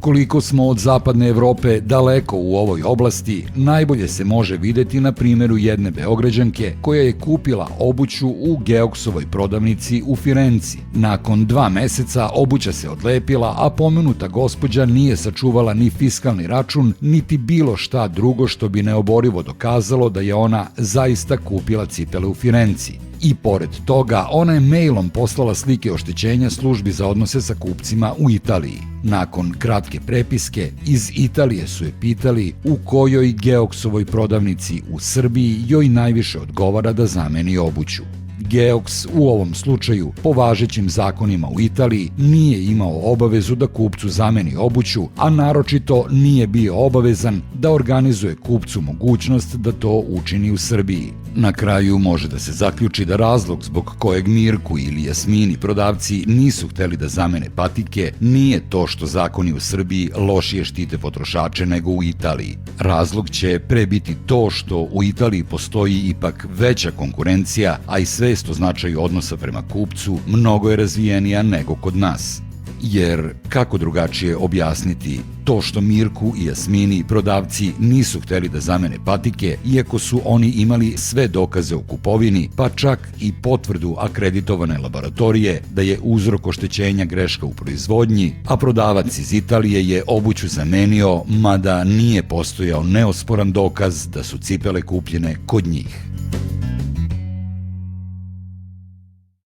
Koliko smo od zapadne Evrope daleko u ovoj oblasti, najbolje se može videti na primjeru jedne Beograđanke koja je kupila obuću u Geoksovoj prodavnici u Firenci. Nakon 2 meseca obuća se odlepila, a pomenuta gospođa nije sačuvala ni fiskalni račun, niti bilo šta drugo što bi neoborivo dokazalo da je ona zaista kupila cipele u Firenci. I pored toga, ona je mailom poslala slike oštećenja službi za odnose sa kupcima u Italiji. Nakon kratke prepiske, iz Italije su je pitali u kojoj Geoksovoj prodavnici u Srbiji joj najviše odgovara da zameni obuću. Geoks u ovom slučaju, po važećim zakonima u Italiji, nije imao obavezu da kupcu zameni obuću, a naročito nije bio obavezan da organizuje kupcu mogućnost da to učini u Srbiji. Na kraju može da se zaključi da razlog zbog kojeg Mirku ili Jasmini prodavci nisu hteli da zamene patike nije to što zakoni u Srbiji lošije štite potrošače nego u Italiji. Razlog će pre biti to što u Italiji postoji ipak veća konkurencija, a i svest o značaju odnosa prema kupcu mnogo je razvijenija nego kod nas. Jer kako drugačije objasniti to što Mirku i Jasmini prodavci nisu hteli da zamene patike, iako su oni imali sve dokaze o kupovini, pa čak i potvrdu akreditovane laboratorije da je uzrok oštećenja greška u proizvodnji, a prodavac iz Italije je obuću zamenio, mada nije postojao neosporan dokaz da su cipele kupljene kod njih.